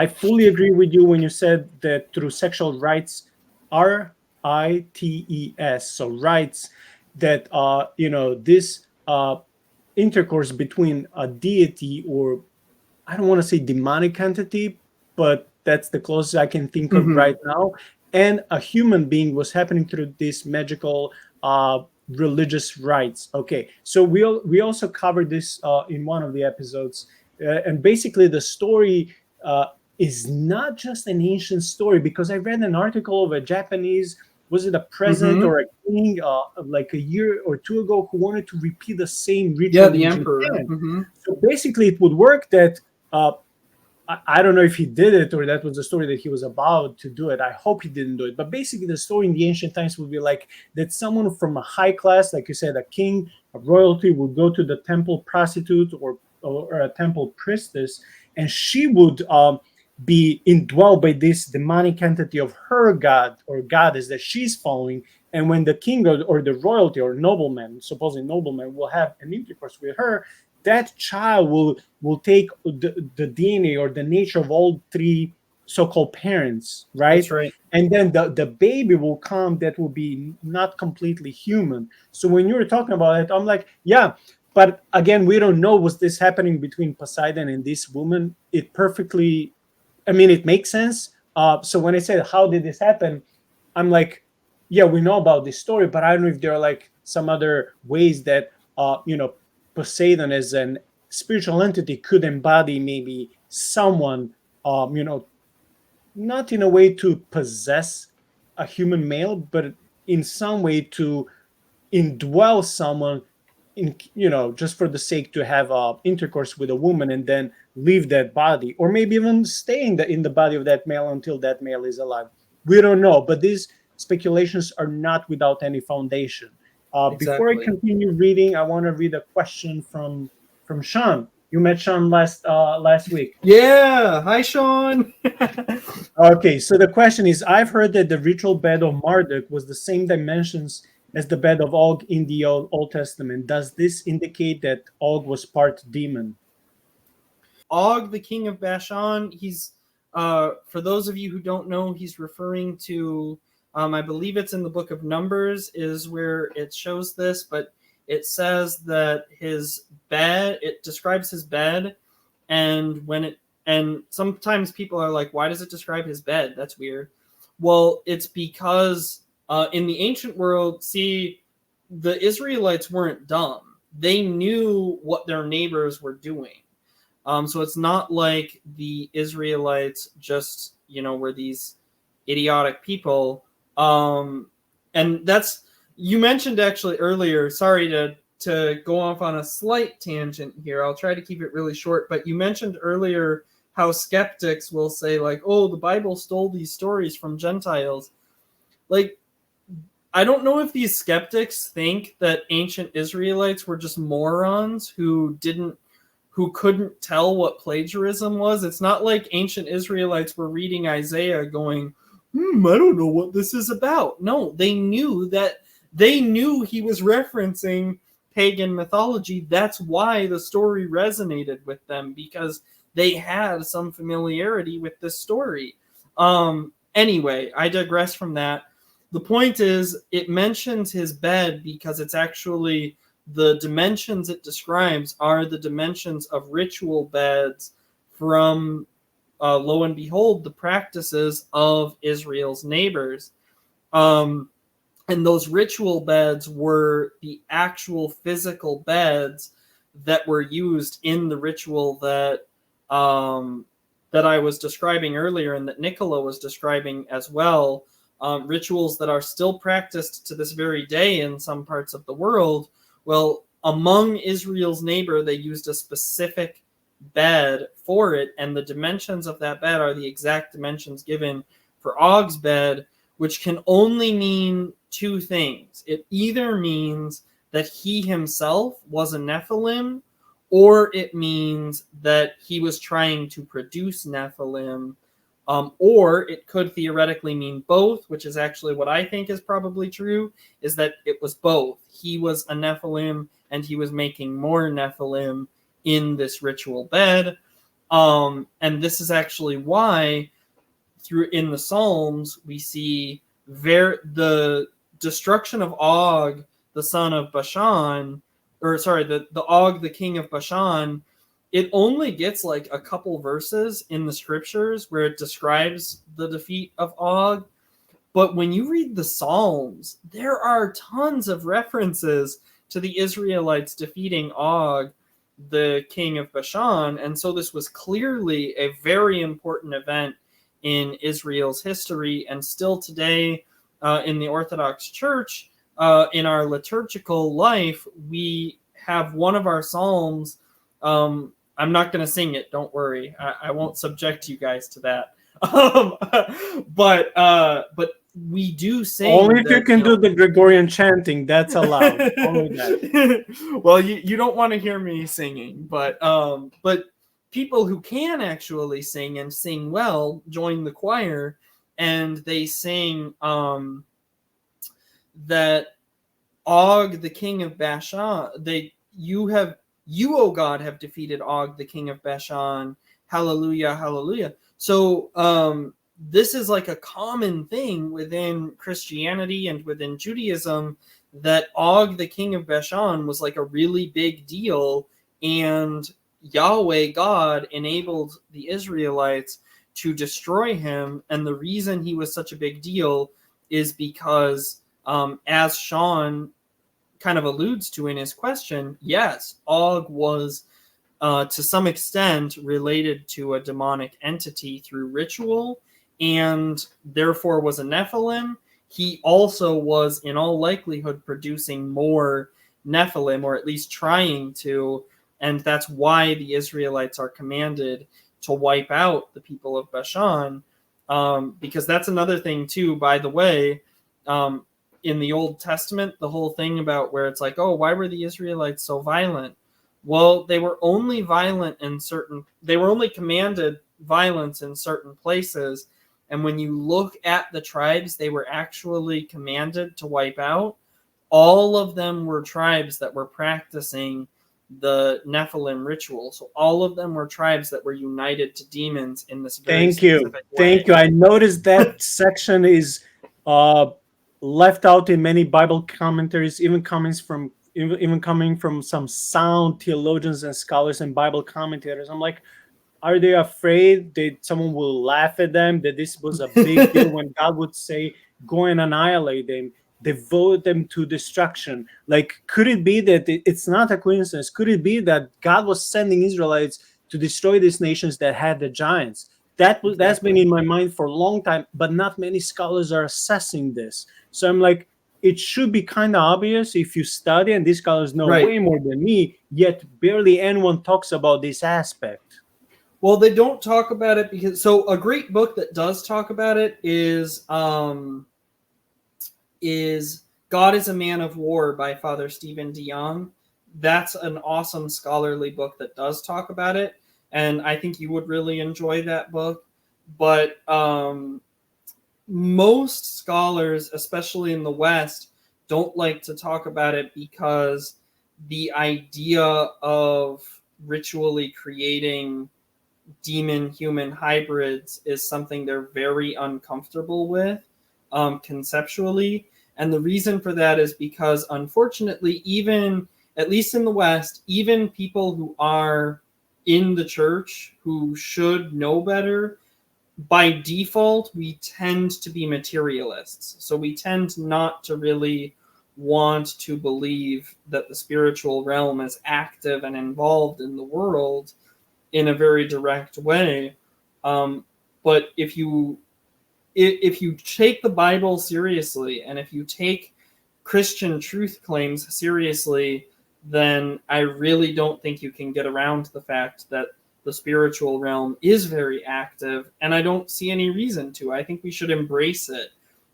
I fully agree with you when you said that through sexual rites, rites, so rites that this intercourse between a deity, or I don't want to say demonic entity, but that's the closest I can think of Mm-hmm. right now, and a human being was happening through this magical religious rites. Okay, so we also covered this in one of the episodes, and basically the story is not just an ancient story, because I read an article of a Japanese, was it a president Mm-hmm. or a king, like a year or two ago, who wanted to repeat the same Yeah, ritual the in emperor. Japan. Mm-hmm. So basically, it would work that uh, I don't know if he did it or that was the story that he was about to do it. I hope he didn't do it. But basically, the story in the ancient times would be like that someone from a high class, like you said, a king, a royalty, would go to the temple prostitute, or a temple priestess, and she would be indwelled by this demonic entity of her god or goddess that she's following. And when the king or the royalty or nobleman, supposedly nobleman, will have an intercourse with her, that child will take the DNA or the nature of all three so-called parents, That's right? right. And then the baby will come that will be not completely human. So when you were talking about it, I'm like, yeah, but again, we don't know, was this happening between Poseidon and this woman? It perfectly, I mean, it makes sense. So when I said, how did this happen? I'm like, yeah, we know about this story, but I don't know if there are like some other ways that, Poseidon as an spiritual entity could embody maybe someone, not in a way to possess a human male, but in some way to indwell someone, in just for the sake to have intercourse with a woman and then leave that body, or maybe even stay in the body of that male until that male is alive. We don't know, but these speculations are not without any foundation. Before I Exactly. continue reading, I want to read a question from Sean. You met Sean last week. Yeah. Hi, Sean. Okay, so the question is, I've heard that the ritual bed of Marduk was the same dimensions as the bed of Og in the Old Testament. Does this indicate that Og was part demon? Og, the king of Bashan. He's for those of you who don't know, he's referring to. I believe it's in the book of Numbers is where it shows this, but it says that his bed. It describes his bed, and when it and sometimes people are like, why does it describe his bed? That's weird. Well, it's because in the ancient world, see, the Israelites weren't dumb. They knew what their neighbors were doing. So it's not like the Israelites just, were these idiotic people. And that's, you mentioned actually earlier, sorry to go off on a slight tangent here. I'll try to keep it really short, but you mentioned earlier how skeptics will say, like, oh, the Bible stole these stories from Gentiles. Like, I don't know if these skeptics think that ancient Israelites were just morons who couldn't tell what plagiarism was. It's not like ancient Israelites were reading Isaiah going, I don't know what this is about. No, they knew he was referencing pagan mythology. That's why the story resonated with them, because they had some familiarity with this story. Anyway, I digress from that. The point is, it mentions his bed because it's actually the dimensions it describes are the dimensions of ritual beds from, lo and behold, the practices of Israel's neighbors. And those ritual beds were the actual physical beds that were used in the ritual that I was describing earlier and that Nicola was describing as well. Rituals that are still practiced to this very day in some parts of the world. Well, among Israel's neighbor, they used a specific bed for it, and the dimensions of that bed are the exact dimensions given for Og's bed, which can only mean two things. It either means that he himself was a Nephilim, or it means that he was trying to produce Nephilim, or it could theoretically mean both, which is actually what I think is probably true, is that it was both. He was a Nephilim, and he was making more Nephilim in this ritual bed. And this is actually why through in the Psalms we see the destruction of Og, the son of Bashan, or sorry, the Og, the king of Bashan. It only gets like a couple verses in the scriptures where it describes the defeat of Og. But when you read the Psalms, there are tons of references to the Israelites defeating Og, the king of Bashan. And so this was clearly a very important event in Israel's history. And still today, in the Orthodox Church, in our liturgical life, we have one of our Psalms. I'm not going to sing it. Don't worry. I won't subject you guys to that. But we do sing. Only if you can do the Gregorian chanting, that's allowed. Only that. Well, you don't want to hear me singing, but people who can actually sing and sing well join the choir, and they sing that Og, the king of Bashan, you, O God, have defeated Og, the king of Bashan. Hallelujah, hallelujah. So this is like a common thing within Christianity and within Judaism, that Og, the king of Bashan, was like a really big deal, and Yahweh, God, enabled the Israelites to destroy him. And the reason he was such a big deal is because, as Sean kind of alludes to in his question, yes, Og was to some extent related to a demonic entity through ritual, and therefore was a Nephilim. He also was, in all likelihood, producing more Nephilim, or at least trying to, and that's why the Israelites are commanded to wipe out the people of Bashan, because that's another thing too, by the way, in the Old Testament, the whole thing about where it's like, oh, why were the Israelites so violent? Well, they were only commanded violence in certain places. And when you look at the tribes they were actually commanded to wipe out, all of them were tribes that were practicing the Nephilim ritual. So all of them were tribes that were united to demons in this very specific way. Thank you. I noticed that section is left out in many Bible commentaries, even coming from some sound theologians and scholars and Bible commentators. I'm like, are they afraid that someone will laugh at them, that this was a big deal when God would say, go and annihilate them, devote them to destruction? Like, could it be that it's not a coincidence? Could it be that God was sending Israelites to destroy these nations that had the giants? That's been in my mind for a long time, but not many scholars are assessing this. So I'm like, it should be kind of obvious if you study, and these scholars know way more than me, yet barely anyone talks about this aspect. Well, they don't talk about it because, so a great book that does talk about it is God is a Man of War by Father Stephen DeYoung. That's an awesome scholarly book that does talk about it, and I think you would really enjoy that book. But most scholars, especially in the West, don't like to talk about it because the idea of ritually creating demon-human hybrids is something they're very uncomfortable with conceptually. And the reason for that is because, unfortunately, even, at least in the West, even people who are in the church who should know better, by default, we tend to be materialists. So we tend not to really want to believe that the spiritual realm is active and involved in the world in a very direct way. But if you take the Bible seriously, and if you take Christian truth claims seriously, then I really don't think you can get around the fact that the spiritual realm is very active, and I don't see any reason to. I think we should embrace it.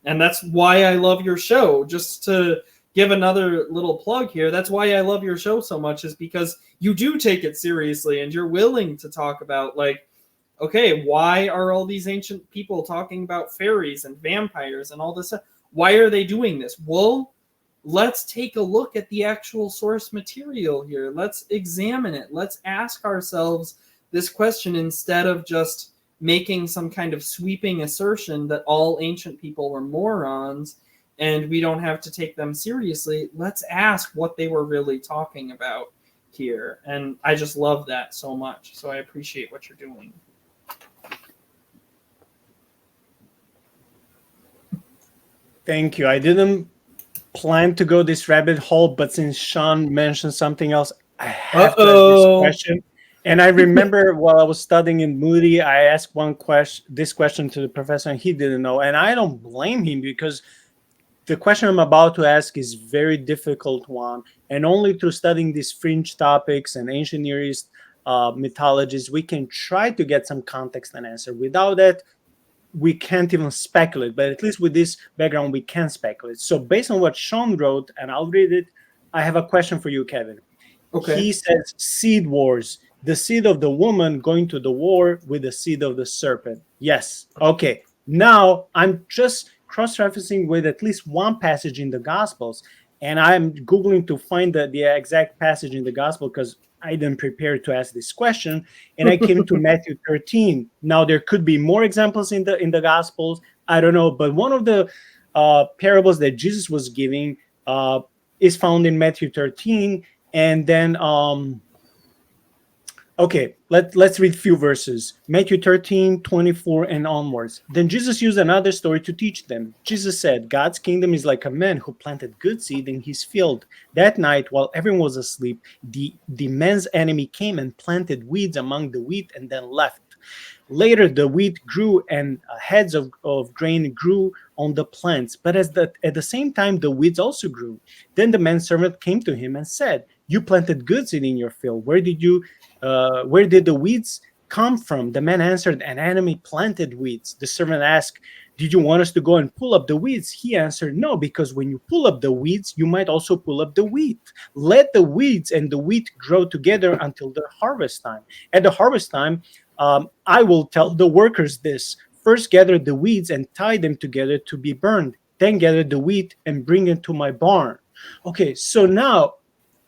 And that's why I love your show. Just to give another little plug here, that's why I love your show so much, is because you do take it seriously, and you're willing to talk about, like, okay, why are all these ancient people talking about fairies and vampires and all this stuff? Why are they doing this? Well, let's take a look at the actual source material here. Let's examine it. Let's ask ourselves this question, instead of just making some kind of sweeping assertion that all ancient people were morons and we don't have to take them seriously, let's ask what they were really talking about here. And I just love that so much. So I appreciate what you're doing. Thank you. I didn't plan to go this rabbit hole, but since Sean mentioned something else, I have to ask this question. And I remember while I was studying in Moody, I asked this question to the professor, and he didn't know. And I don't blame him, because the question I'm about to ask is very difficult one. And only through studying these fringe topics and ancient Near East mythologies, we can try to get some context and answer. Without that, we can't even speculate, but at least with this background, we can speculate. So based on what Sean wrote, and I'll read it, I have a question for you, Kevin. Okay. He says, seed wars, the seed of the woman going to the war with the seed of the serpent. Yes. Okay. Now I'm just cross-referencing with at least one passage in the Gospels, and I'm Googling to find the exact passage in the Gospel, because I didn't prepare to ask this question, and I came to Matthew 13. Now there could be more examples in the Gospels. I don't know, but one of the parables that Jesus was giving is found in Matthew 13, and then okay, let's read a few verses. Matthew 13, 24 and onwards. Then Jesus used another story to teach them. Jesus said, God's kingdom is like a man who planted good seed in his field. That night, while everyone was asleep, the man's enemy came and planted weeds among the wheat and then left. Later, the wheat grew and heads of grain grew on the plants. But at the same time, the weeds also grew. Then the man's servant came to him and said, you planted good seed in your field. Where did the weeds come from? The man answered, an enemy planted weeds. The servant asked, did you want us to go and pull up the weeds? He answered, no, because when you pull up the weeds, you might also pull up the wheat. Let the weeds and the wheat grow together until the harvest time. At the harvest time, I will tell the workers this. First gather the weeds and tie them together to be burned. Then gather the wheat and bring it to my barn. Okay, so now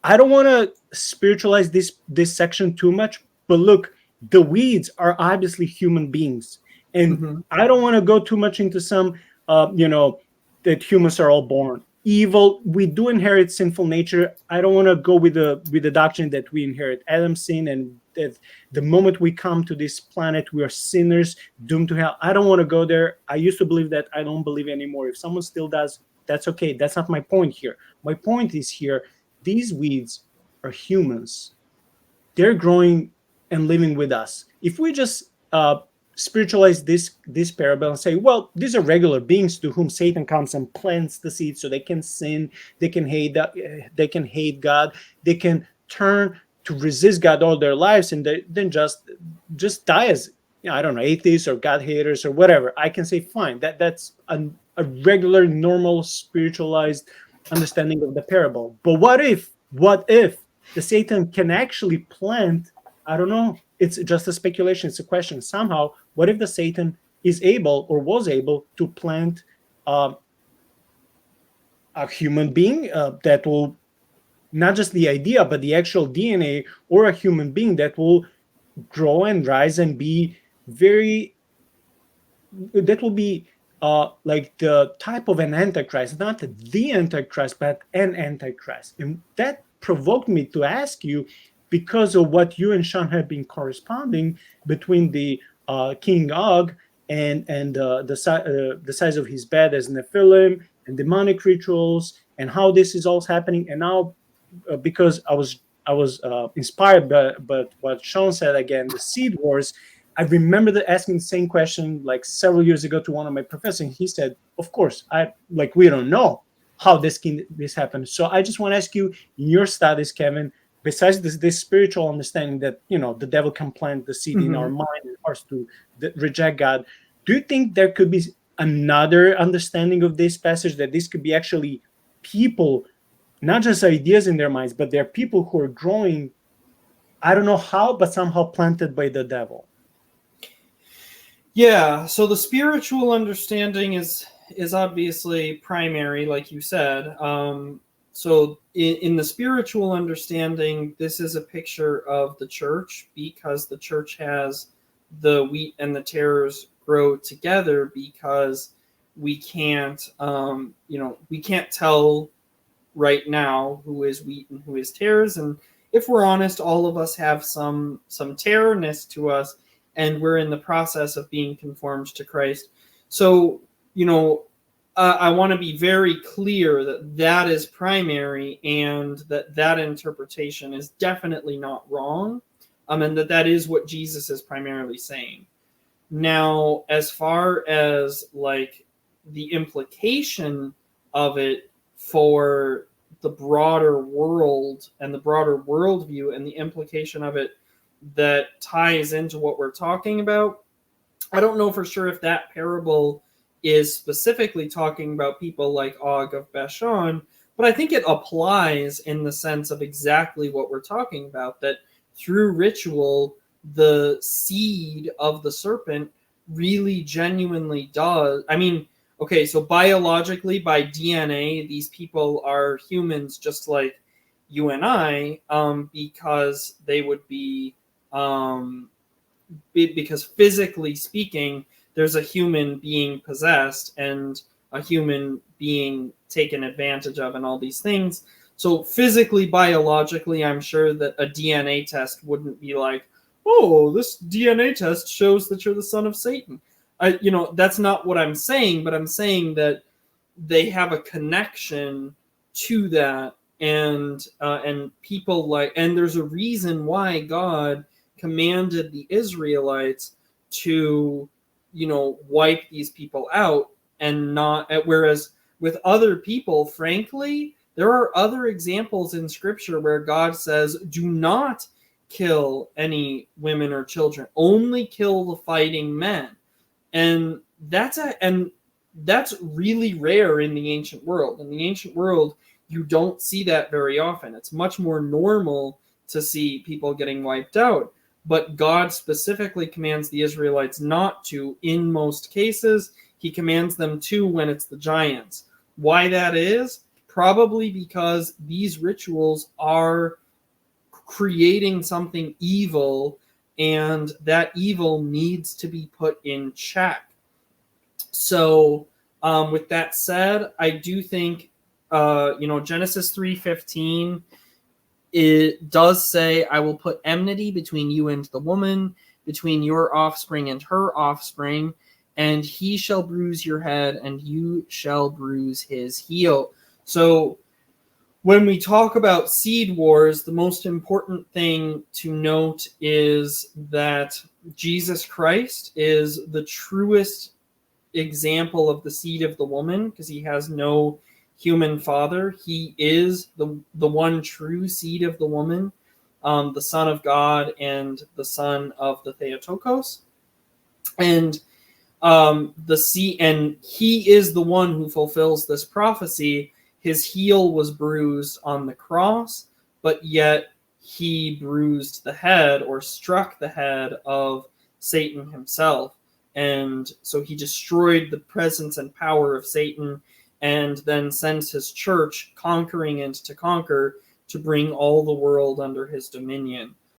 I don't want to spiritualize this section too much, but look, the weeds are obviously human beings, and I don't want to go too much into some, that humans are all born evil. We do inherit sinful nature. I don't want to go with the doctrine that we inherit Adam's sin, and that the moment we come to this planet, we are sinners doomed to hell. I don't want to go there. I used to believe that. I don't believe anymore. If someone still does, that's okay. That's not my point here. My point is here, these weeds are humans. They're growing and living with us. If we just spiritualize this parable and say, well, these are regular beings to whom Satan comes and plants the seed so they can sin, they can hate God, they can turn to resist God all their lives, and then just die as, I don't know, atheists or God haters or whatever. I can say, fine, that's a regular, normal, spiritualized understanding of the parable. But what if the Satan can actually plant, I don't know, it's just a speculation, it's a question. Somehow, what if the Satan is able or was able to plant a human being that will, not just the idea, but the actual DNA, or a human being that will grow and rise and be that will be like the type of an antichrist, not the antichrist, but an antichrist. And that provoked me to ask you, because of what you and Sean have been corresponding between the King Og and the size of his bed as Nephilim and demonic rituals, and how this is all happening. And now, because I was inspired by what Sean said again, the seed wars. I remember asking the same question like several years ago to one of my professors. And he said, "Of course, we don't know how this happened." So I just want to ask you, in your studies, Kevin, besides this spiritual understanding that the devil can plant the seed in our mind and hearts to reject God, do you think there could be another understanding of this passage, that this could be actually people, not just ideas in their minds, but they're people who are growing, I don't know how, but somehow planted by the devil? Yeah, so the spiritual understanding is obviously primary, like you said. So in the spiritual understanding, this is a picture of the church, because the church has the wheat and the tares grow together, because we can't, we can't tell right now who is wheat and who is tares. And if we're honest, all of us have some tare-ness to us, and we're in the process of being conformed to Christ. So, I want to be very clear that that is primary, and that interpretation is definitely not wrong, and that is what Jesus is primarily saying. Now, as far as like the implication of it for the broader world and the broader worldview, and the implication of it that ties into what we're talking about, I don't know for sure if that parable is specifically talking about people like Og of Bashan, but I think it applies in the sense of exactly what we're talking about, that through ritual, the seed of the serpent really genuinely does. I mean, okay, so biologically, by DNA, these people are humans just like you and I, because they would be, because physically speaking, there's a human being possessed and a human being taken advantage of and all these things. So physically, biologically, I'm sure that a DNA test wouldn't be like, oh, this DNA test shows that you're the son of Satan. That's not what I'm saying, but I'm saying that they have a connection to that, and people and there's a reason why God commanded the Israelites to, wipe these people out, and not, whereas with other people, frankly, there are other examples in Scripture where God says, do not kill any women or children, only kill the fighting men. And that's really rare in the ancient world. In the ancient world, you don't see that very often. It's much more normal to see people getting wiped out. But God specifically commands the Israelites not to in most cases. He commands them to when it's the giants. Why that is? Probably because these rituals are creating something evil, and that evil needs to be put in check. So, with that said, I do think, Genesis 3:15, it does say, I will put enmity between you and the woman, between your offspring and her offspring, and he shall bruise your head, and you shall bruise his heel. So when we talk about seed wars, the most important thing to note is that Jesus Christ is the truest example of the seed of the woman, because he has no human father. He is the one true seed of the woman, the Son of God and the son of the Theotokos. And and he is the one who fulfills this prophecy. His heel was bruised on the cross, but yet he bruised the head, or struck the head, of Satan himself. And so he destroyed the presence and power of Satan, and then sends his church conquering and to conquer, to bring all the world under his dominion.